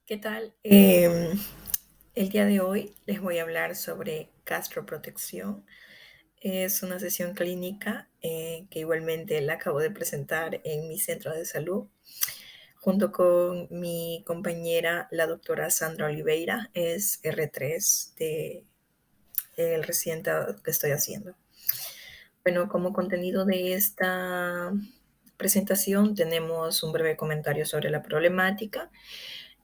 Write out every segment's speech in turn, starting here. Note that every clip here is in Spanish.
¿Qué tal? El día de hoy les voy a hablar sobre gastroprotección. Es una sesión clínica que igualmente la acabo de presentar en mi centro de salud junto con mi compañera, la doctora Sandra Oliveira. Es R3 de el reciente que estoy haciendo. Bueno, como contenido de esta presentación tenemos un breve comentario sobre la problemática,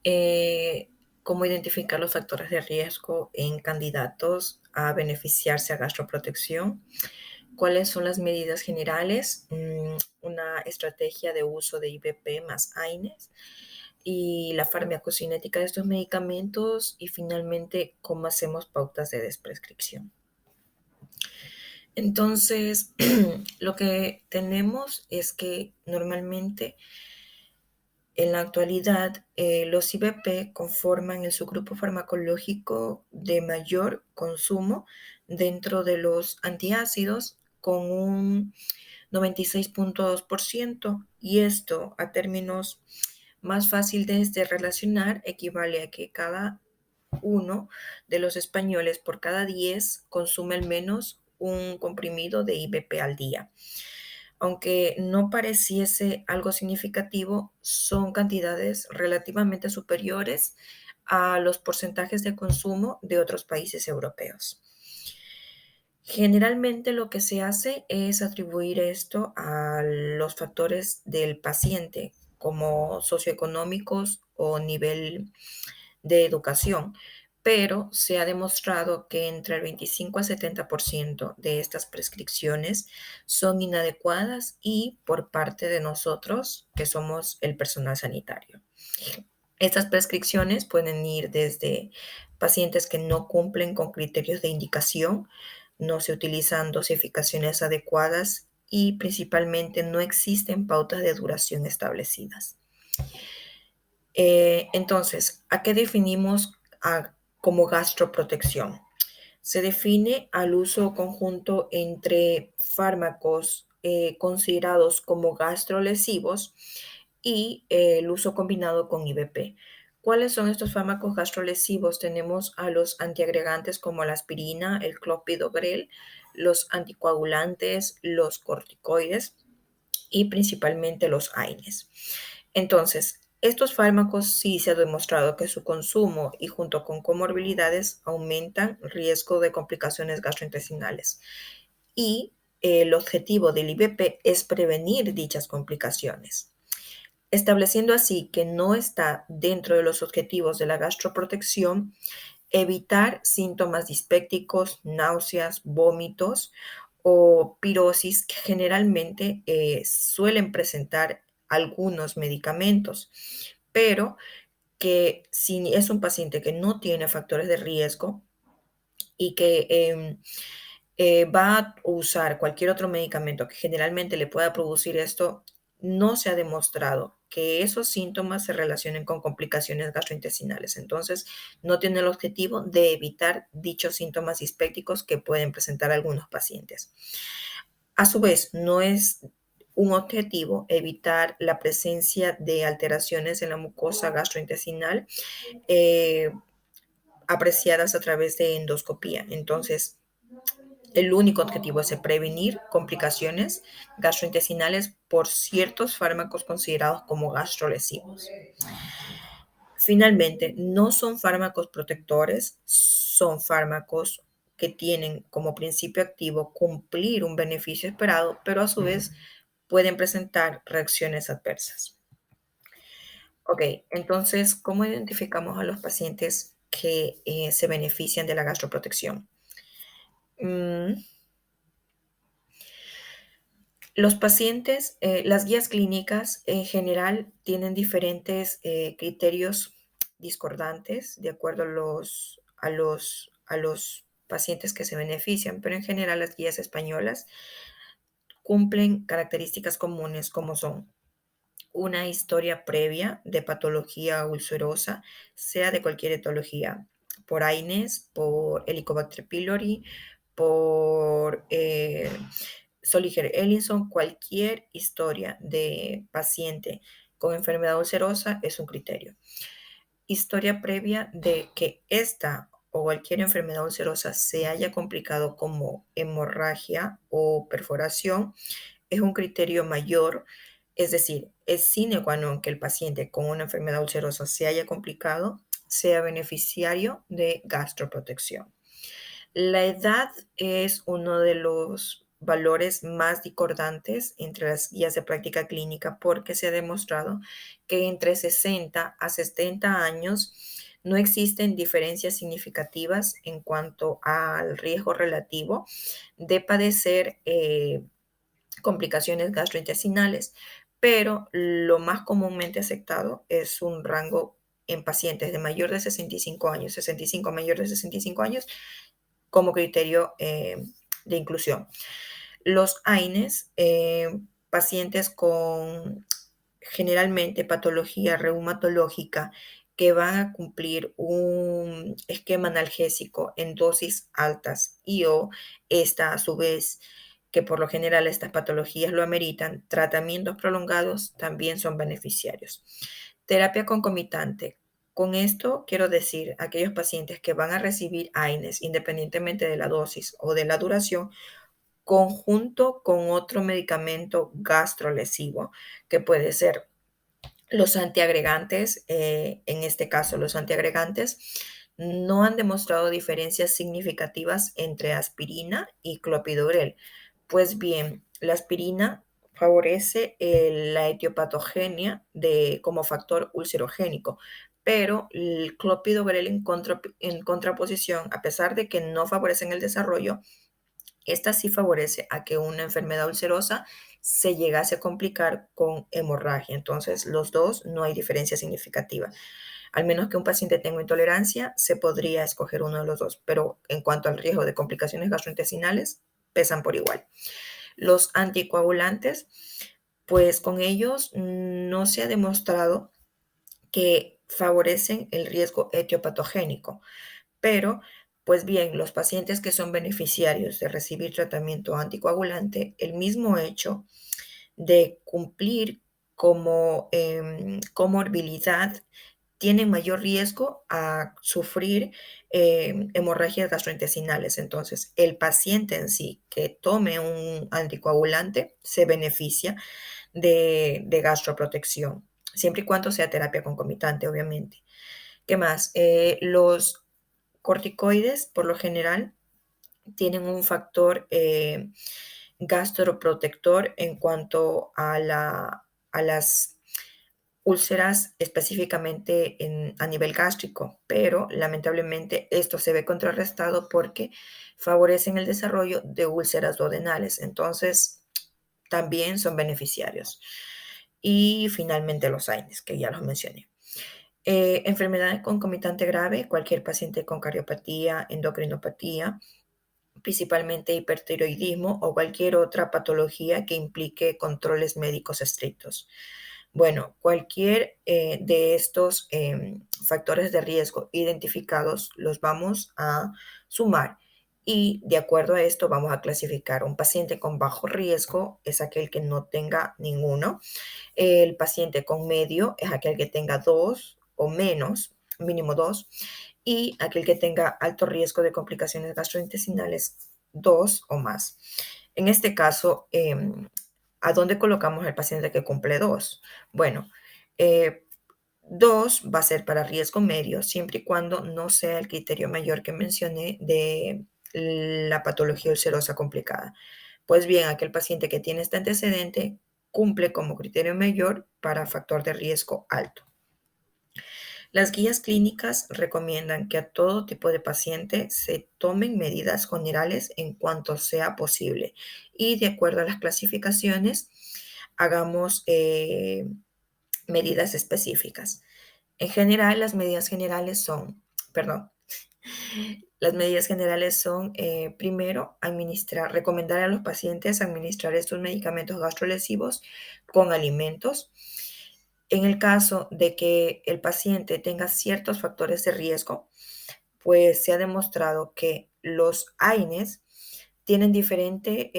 eh, cómo identificar los factores de riesgo en candidatos a beneficiarse a gastroprotección, cuáles son las medidas generales, una estrategia de uso de IVP más AINES y la farmacocinética de estos medicamentos y finalmente cómo hacemos pautas de desprescripción. Entonces, lo que tenemos es que normalmente en la actualidad, los IVP conforman el subgrupo farmacológico de mayor consumo dentro de los antiácidos con un 96.2% y esto a términos más fáciles de relacionar equivale a que cada uno de los españoles por cada 10 consume al menos un comprimido de IVP al día. Aunque no pareciese algo significativo, son cantidades relativamente superiores a los porcentajes de consumo de otros países europeos. Generalmente lo que se hace es atribuir esto a los factores del paciente, como socioeconómicos o nivel de educación, pero se ha demostrado que entre el 25 a 70% de estas prescripciones son inadecuadas y por parte de nosotros, que somos el personal sanitario. Estas prescripciones pueden ir desde pacientes que no cumplen con criterios de indicación, no se utilizan dosificaciones adecuadas y principalmente no existen pautas de duración establecidas. Entonces, ¿a qué definimos como gastroprotección? Se define al uso conjunto entre fármacos considerados como gastrolesivos y el uso combinado con IVP. ¿Cuáles son estos fármacos gastrolesivos? Tenemos a los antiagregantes como la aspirina, el clopidogrel, los anticoagulantes, los corticoides y principalmente los AINES. Entonces, estos fármacos sí se ha demostrado que su consumo y junto con comorbilidades aumentan riesgo de complicaciones gastrointestinales. Y el objetivo del IVP es prevenir dichas complicaciones. Estableciendo así que no está dentro de los objetivos de la gastroprotección, evitar síntomas dispépticos, náuseas, vómitos o pirosis que generalmente suelen presentar algunos medicamentos, pero que si es un paciente que no tiene factores de riesgo y que va a usar cualquier otro medicamento que generalmente le pueda producir esto, no se ha demostrado que esos síntomas se relacionen con complicaciones gastrointestinales. Entonces, no tiene el objetivo de evitar dichos síntomas dispépticos que pueden presentar algunos pacientes. A su vez, no es un objetivo evitar la presencia de alteraciones en la mucosa gastrointestinal eh, apreciadas a través de endoscopía. Entonces, el único objetivo es prevenir complicaciones gastrointestinales por ciertos fármacos considerados como gastrolesivos. Finalmente, no son fármacos protectores, son fármacos que tienen como principio activo cumplir un beneficio esperado, pero a su vez pueden presentar reacciones adversas. Ok, entonces, ¿cómo identificamos a los pacientes que se benefician de la gastroprotección? Mm, Los pacientes, las guías clínicas en general tienen diferentes criterios discordantes de acuerdo a los pacientes que se benefician, pero en general las guías españolas cumplen características comunes como son una historia previa de patología ulcerosa, sea de cualquier etiología, por AINES, por Helicobacter pylori, por Soliger Ellison, cualquier historia de paciente con enfermedad ulcerosa es un criterio. historia previa de que esta o cualquier enfermedad ulcerosa se haya complicado como hemorragia o perforación es un criterio mayor, es decir, es sine qua non que el paciente con una enfermedad ulcerosa se haya complicado, sea beneficiario de gastroprotección. La edad es uno de los valores más discordantes entre las guías de práctica clínica porque se ha demostrado que entre 60 a 70 años no existen diferencias significativas en cuanto al riesgo relativo de padecer complicaciones gastrointestinales, pero lo más comúnmente aceptado es un rango en pacientes de mayor de 65 años, 65 mayor de 65 años, como criterio de inclusión. Los AINES, pacientes con generalmente patología reumatológica que van a cumplir un esquema analgésico en dosis altas y o esta a su vez, que por lo general estas patologías lo ameritan, tratamientos prolongados también son beneficiarios. Terapia concomitante. Con esto quiero decir aquellos pacientes que van a recibir AINES independientemente de la dosis o de la duración, conjunto con otro medicamento gastrolesivo, que puede ser los antiagregantes. En este caso, los antiagregantes no han demostrado diferencias significativas entre aspirina y clopidogrel. Pues bien, la aspirina favorece la etiopatogenia como factor ulcerogénico, pero el clopidogrel en contraposición, a pesar de que no favorecen el desarrollo, esta sí favorece a que una enfermedad ulcerosa se llegase a complicar con hemorragia. Entonces, los dos no hay diferencia significativa. Al menos que un paciente tenga intolerancia, se podría escoger uno de los dos, pero en cuanto al riesgo de complicaciones gastrointestinales, pesan por igual. Los anticoagulantes, pues con ellos no se ha demostrado que favorecen el riesgo etiopatogénico. Pero, pues bien, los pacientes que son beneficiarios de recibir tratamiento anticoagulante, el mismo hecho de cumplir como comorbilidad tienen mayor riesgo a sufrir hemorragias gastrointestinales. Entonces, el paciente en sí que tome un anticoagulante se beneficia de gastroprotección, siempre y cuando sea terapia concomitante, obviamente. ¿Qué más? Los corticoides, por lo general, tienen un factor gastroprotector en cuanto a las úlceras específicamente a nivel gástrico, pero lamentablemente esto se ve contrarrestado porque favorecen el desarrollo de úlceras duodenales, entonces también son beneficiarios. Y finalmente los AINES, que ya los mencioné. Enfermedad concomitante grave, cualquier paciente con cardiopatía, endocrinopatía, principalmente hipertiroidismo o cualquier otra patología que implique controles médicos estrictos. Bueno, cualquier de estos factores de riesgo identificados los vamos a sumar y de acuerdo a esto vamos a clasificar. Un paciente con bajo riesgo es aquel que no tenga ninguno. El paciente con medio es aquel que tenga dos o menos, mínimo dos, y aquel que tenga alto riesgo de complicaciones gastrointestinales, dos o más. En este caso, ¿a dónde colocamos al paciente que cumple dos? Bueno, eh, dos va a ser para riesgo medio, siempre y cuando no sea el criterio mayor que mencioné de la patología ulcerosa complicada. Pues bien, aquel paciente que tiene este antecedente cumple como criterio mayor para factor de riesgo alto. Las guías clínicas recomiendan que a todo tipo de paciente se tomen medidas generales en cuanto sea posible y de acuerdo a las clasificaciones hagamos medidas específicas. En general, perdón, las medidas generales son, primero, recomendar a los pacientes administrar estos medicamentos gastrolesivos con alimentos. En el caso de que el paciente tenga ciertos factores de riesgo, pues se ha demostrado que los AINES tienen diferente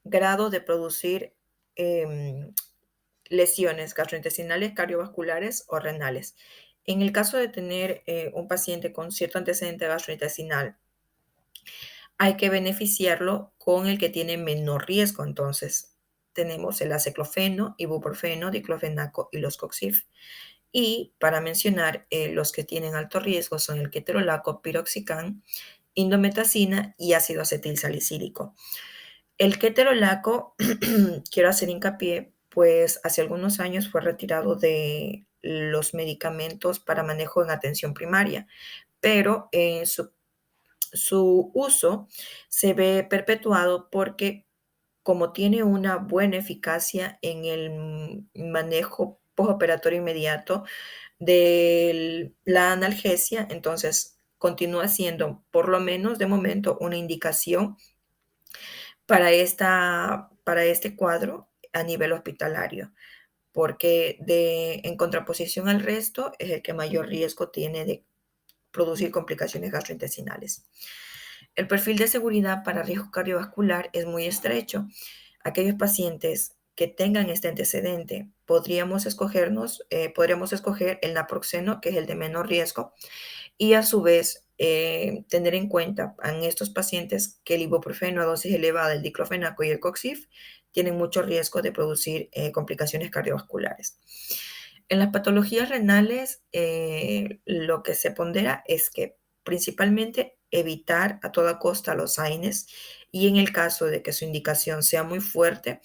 grado de producir lesiones gastrointestinales, cardiovasculares o renales. En el caso de tener un paciente con cierto antecedente gastrointestinal, hay que beneficiarlo con el que tiene menor riesgo. Entonces, tenemos el aceclofeno, ibuprofeno, diclofenaco y los Coxif. Y para mencionar, los que tienen alto riesgo son el ketorolaco, piroxicam, indometacina y ácido acetilsalicílico. El ketorolaco, quiero hacer hincapié, pues hace algunos años fue retirado de los medicamentos para manejo en atención primaria, pero su uso se ve perpetuado porque como tiene una buena eficacia en el manejo postoperatorio inmediato de la analgesia, entonces continúa siendo, por lo menos de momento, una indicación para este cuadro a nivel hospitalario, porque en contraposición al resto es el que mayor riesgo tiene de producir complicaciones gastrointestinales. El perfil de seguridad para riesgo cardiovascular es muy estrecho. Aquellos pacientes que tengan este antecedente, podríamos escoger el naproxeno, que es el de menor riesgo, y a su vez tener en cuenta en estos pacientes que el ibuprofeno a dosis elevada, el diclofenaco y el coxif tienen mucho riesgo de producir complicaciones cardiovasculares. En las patologías renales, lo que se pondera es que principalmente evitar a toda costa los AINES, y en el caso de que su indicación sea muy fuerte,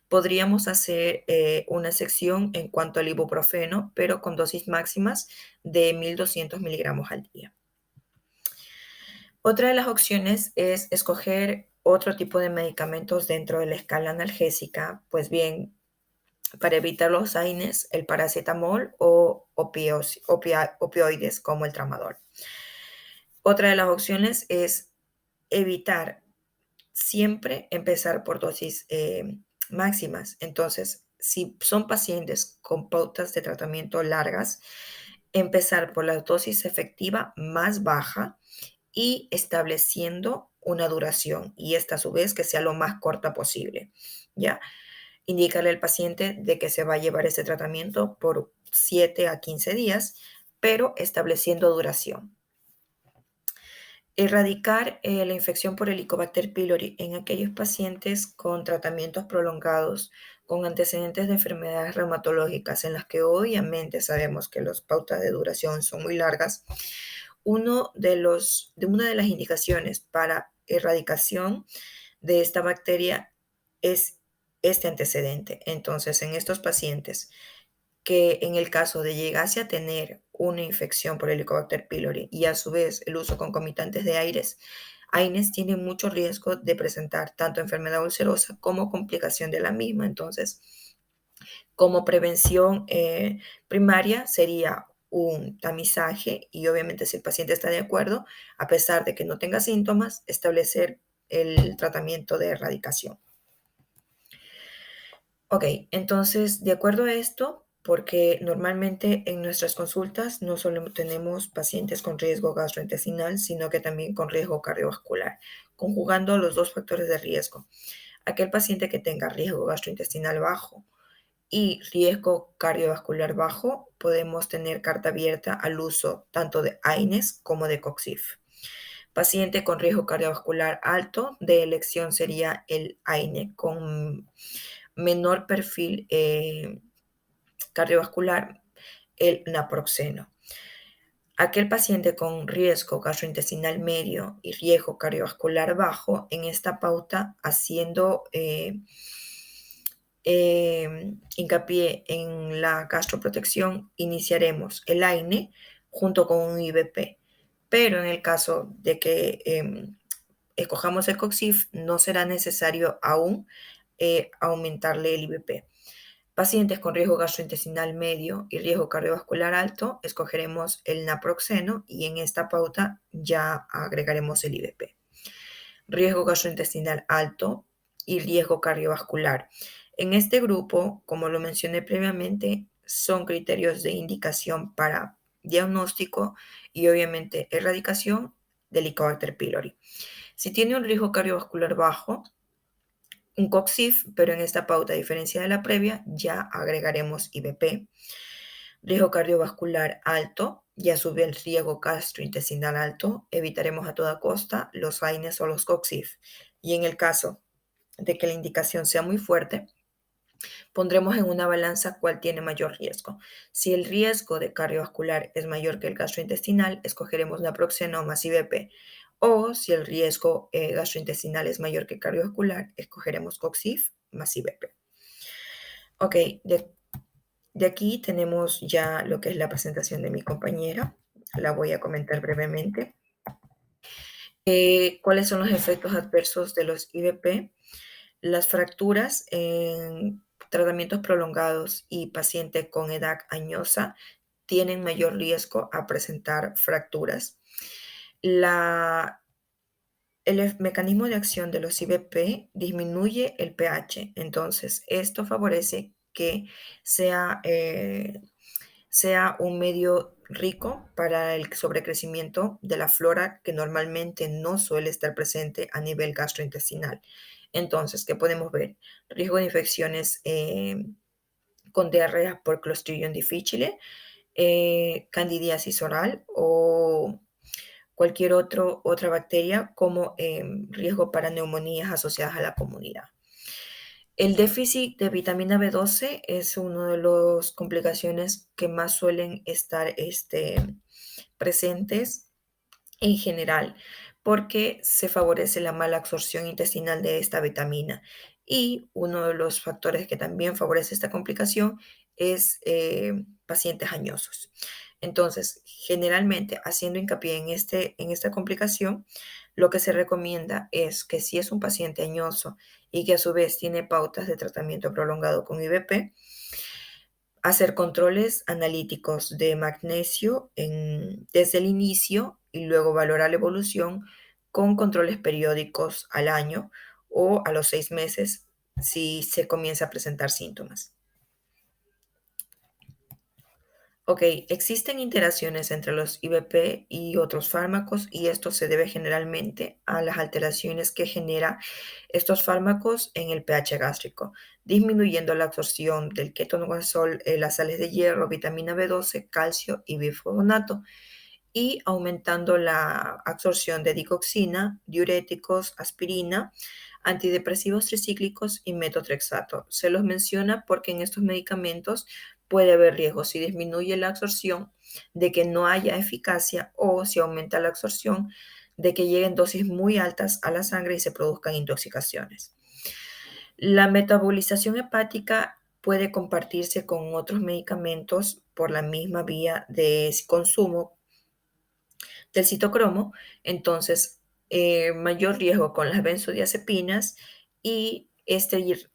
podríamos hacer una sección en cuanto al ibuprofeno, pero con dosis máximas de 1.200 miligramos al día. Otra de las opciones es escoger otro tipo de medicamentos dentro de la escala analgésica, pues bien, para evitar los AINES, el paracetamol o opioides como el tramadol. Otra de las opciones es evitar siempre empezar por dosis máximas. Entonces, si son pacientes con pautas de tratamiento largas, empezar por la dosis efectiva más baja y estableciendo una duración, y esta a su vez que sea lo más corta posible. ¿Ya? Indicarle al paciente de que se va a llevar este tratamiento por 7 a 15 días, pero estableciendo duración. Erradicar la infección por Helicobacter pylori en aquellos pacientes con tratamientos prolongados, con antecedentes de enfermedades reumatológicas, en las que obviamente sabemos que las pautas de duración son muy largas. Una de las indicaciones para erradicación de esta bacteria es este antecedente. Entonces, en estos pacientes que en el caso de llegase a tener una infección por Helicobacter pylori y a su vez el uso concomitantes de AINES tiene mucho riesgo de presentar tanto enfermedad ulcerosa como complicación de la misma. Entonces, como prevención primaria sería un tamizaje, y obviamente si el paciente está de acuerdo, a pesar de que no tenga síntomas, establecer el tratamiento de erradicación. Ok, entonces, de acuerdo a esto, porque normalmente en nuestras consultas no solo tenemos pacientes con riesgo gastrointestinal, sino que también con riesgo cardiovascular, conjugando los dos factores de riesgo. Aquel paciente que tenga riesgo gastrointestinal bajo y riesgo cardiovascular bajo, podemos tener carta abierta al uso tanto de AINES como de COXIF. Paciente con riesgo cardiovascular alto, de elección sería el AINE con menor perfil cardiovascular, el naproxeno. Aquel paciente con riesgo gastrointestinal medio y riesgo cardiovascular bajo, en esta pauta, haciendo hincapié en la gastroprotección, iniciaremos el AINE junto con un IBP. Pero en el caso de que escojamos el COXIF, no será necesario aún aumentarle el IBP. Pacientes con riesgo gastrointestinal medio y riesgo cardiovascular alto, escogeremos el naproxeno y en esta pauta ya agregaremos el IBP. Riesgo gastrointestinal alto y riesgo cardiovascular. En este grupo, como lo mencioné previamente, son criterios de indicación para diagnóstico y obviamente erradicación del Helicobacter pylori. Si tiene un riesgo cardiovascular bajo, un COXIF, pero en esta pauta, a diferencia de la previa, ya agregaremos IBP. Riesgo cardiovascular alto y a su vez riesgo gastrointestinal alto, evitaremos a toda costa los AINES o los COXIF. Y en el caso de que la indicación sea muy fuerte, pondremos en una balanza cuál tiene mayor riesgo. Si el riesgo de cardiovascular es mayor que el gastrointestinal, escogeremos naproxeno más IBP. O si el riesgo gastrointestinal es mayor que cardiovascular, escogeremos COXIF más IBP. Ok, de aquí tenemos ya lo que es la presentación de mi compañera. La voy a comentar brevemente. ¿Cuáles son los efectos adversos de los IBP? Las fracturas en tratamientos prolongados y pacientes con edad añosa tienen mayor riesgo a presentar fracturas. El mecanismo de acción de los IBP disminuye el pH, entonces esto favorece que sea, sea un medio rico para el sobrecrecimiento de la flora que normalmente no suele estar presente a nivel gastrointestinal. Entonces, ¿qué podemos ver? Riesgo de infecciones con diarrea por Clostridium difficile, candidiasis oral o cualquier otra bacteria como riesgo para neumonías asociadas a la comunidad. El déficit de vitamina B12 es una de las complicaciones que más suelen estar presentes en general, porque se favorece la mala absorción intestinal de esta vitamina. Y uno de los factores que también favorece esta complicación es pacientes añosos. Entonces, generalmente, haciendo hincapié en esta complicación, lo que se recomienda es que si es un paciente añoso y que a su vez tiene pautas de tratamiento prolongado con IBP, hacer controles analíticos de magnesio desde el inicio y luego valorar la evolución con controles periódicos al año o a los 6 meses si se comienza a presentar síntomas. Ok, existen interacciones entre los IBP y otros fármacos y esto se debe generalmente a las alteraciones que genera estos fármacos en el pH gástrico, disminuyendo la absorción del ketoconazol, las sales de hierro, vitamina B12, calcio y bifonato, y aumentando la absorción de digoxina, diuréticos, aspirina, antidepresivos tricíclicos y metotrexato. Se los menciona porque en estos medicamentos puede haber riesgo si disminuye la absorción de que no haya eficacia o si aumenta la absorción de que lleguen dosis muy altas a la sangre y se produzcan intoxicaciones. La metabolización hepática puede compartirse con otros medicamentos por la misma vía de consumo del citocromo, entonces mayor riesgo con las benzodiazepinas y estos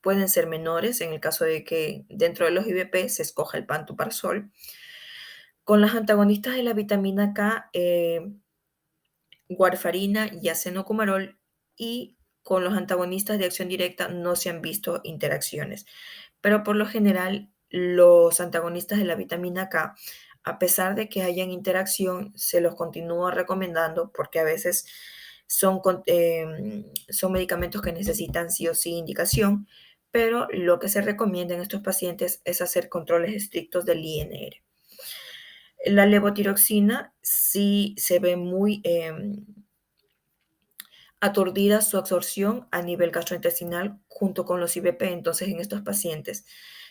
pueden ser menores en el caso de que dentro de los IBP se escoja el pantoprazol. Con las antagonistas de la vitamina K, warfarina y acenocumarol, y con los antagonistas de acción directa no se han visto interacciones. Pero por lo general, los antagonistas de la vitamina K, a pesar de que hayan interacción, se los continúa recomendando porque a veces son medicamentos que necesitan sí o sí indicación, pero lo que se recomienda en estos pacientes es hacer controles estrictos del INR. La levotiroxina sí se ve muy aturdida su absorción a nivel gastrointestinal junto con los IBP. Entonces, en estos pacientes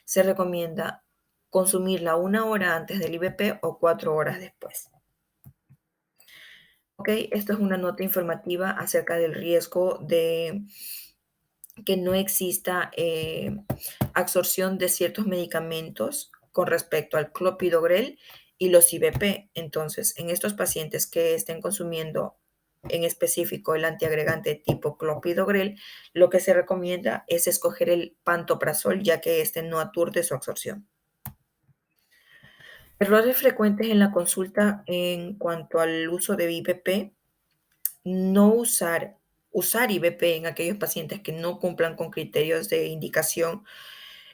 se recomienda consumirla 1 hora antes del IBP o 4 horas después. Ok, esto es una nota informativa acerca del riesgo de que no exista absorción de ciertos medicamentos con respecto al clopidogrel y los IBP. Entonces, en estos pacientes que estén consumiendo en específico el antiagregante tipo clopidogrel, lo que se recomienda es escoger el pantoprazol, ya que este no aturde su absorción. Errores frecuentes en la consulta en cuanto al uso de IBP: no usar IBP en aquellos pacientes que no cumplan con criterios de indicación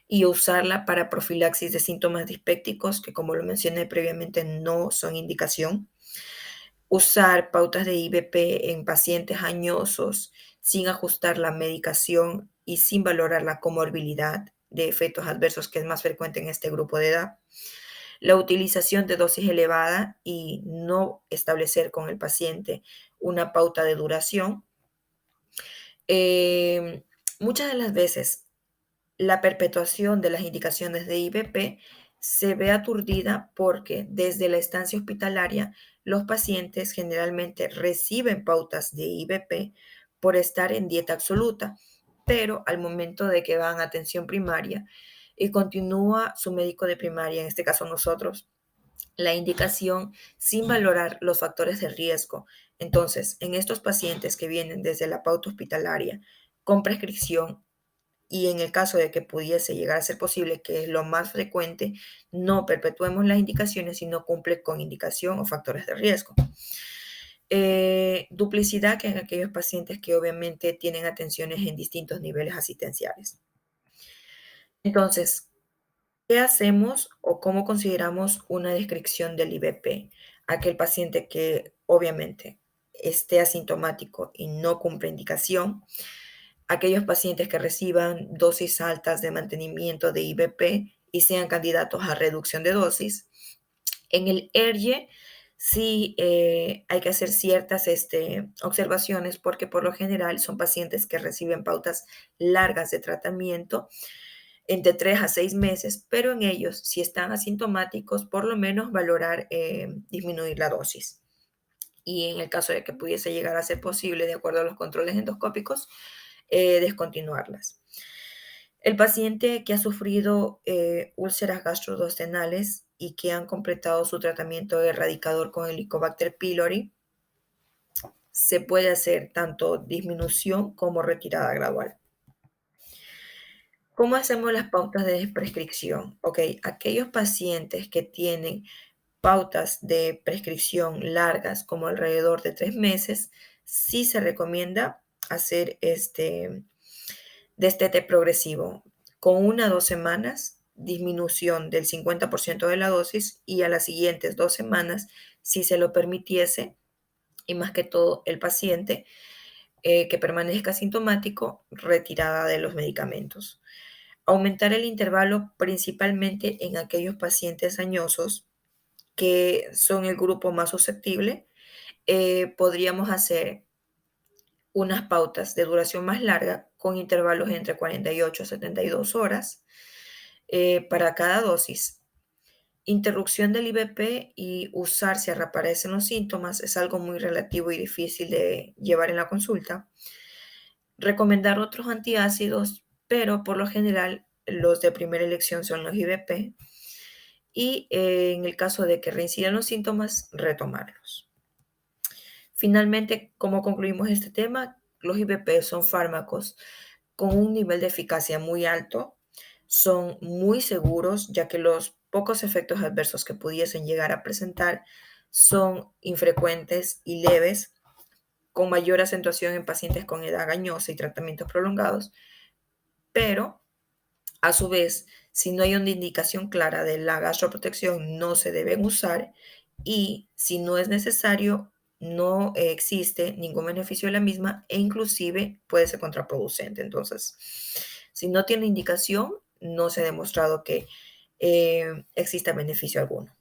y usarla para profilaxis de síntomas dispépticos, que como lo mencioné previamente no son indicación. Usar pautas de IBP en pacientes añosos sin ajustar la medicación y sin valorar la comorbilidad de efectos adversos que es más frecuente en este grupo de edad. La utilización de dosis elevada y no establecer con el paciente una pauta de duración. Eh, Muchas de las veces la perpetuación de las indicaciones de IVP se ve aturdida porque desde la estancia hospitalaria los pacientes generalmente reciben pautas de IVP por estar en dieta absoluta, pero al momento de que van a atención primaria y continúa su médico de primaria, en este caso nosotros, la indicación sin valorar los factores de riesgo. Entonces, en estos pacientes que vienen desde la pauta hospitalaria con prescripción y en el caso de que pudiese llegar a ser posible, que es lo más frecuente, no perpetuemos las indicaciones si no cumple con indicación o factores de riesgo. Duplicidad, que en aquellos pacientes que obviamente tienen atenciones en distintos niveles asistenciales. Entonces, ¿qué hacemos o cómo consideramos una descripción del IBP? Aquel paciente que obviamente esté asintomático y no cumple indicación, aquellos pacientes que reciban dosis altas de mantenimiento de IBP y sean candidatos a reducción de dosis. En el ERGE sí hay que hacer ciertas observaciones porque por lo general son pacientes que reciben pautas largas de tratamiento entre 3 a 6 meses, pero en ellos, si están asintomáticos, por lo menos valorar disminuir la dosis. Y en el caso de que pudiese llegar a ser posible, de acuerdo a los controles endoscópicos, descontinuarlas. El paciente que ha sufrido úlceras gastroduodenales y que han completado su tratamiento de erradicador con Helicobacter pylori, se puede hacer tanto disminución como retirada gradual. ¿Cómo hacemos las pautas de prescripción? Ok, aquellos pacientes que tienen pautas de prescripción largas, como alrededor de 3 meses, sí se recomienda hacer destete progresivo, con 1 a 2 semanas, disminución del 50% de la dosis y a las siguientes 2 semanas, si se lo permitiese, y más que todo el paciente que permanezca sintomático, retirada de los medicamentos. Aumentar el intervalo principalmente en aquellos pacientes añosos que son el grupo más susceptible. Podríamos hacer unas pautas de duración más larga con intervalos entre 48 a 72 horas para cada dosis. Interrupción del IBP y usar si reaparecen los síntomas es algo muy relativo y difícil de llevar en la consulta. Recomendar otros antiácidos, pero por lo general los de primera elección son los IBP y en el caso de que reincidan los síntomas, retomarlos. Finalmente, ¿cómo concluimos este tema? Los IBP son fármacos con un nivel de eficacia muy alto, son muy seguros, ya que los pocos efectos adversos que pudiesen llegar a presentar son infrecuentes y leves, con mayor acentuación en pacientes con edad gañosa y tratamientos prolongados, pero a su vez, si no hay una indicación clara de la gastroprotección, no se deben usar y si no es necesario, no existe ningún beneficio de la misma e inclusive puede ser contraproducente. Entonces, si no tiene indicación, no se ha demostrado que exista beneficio alguno.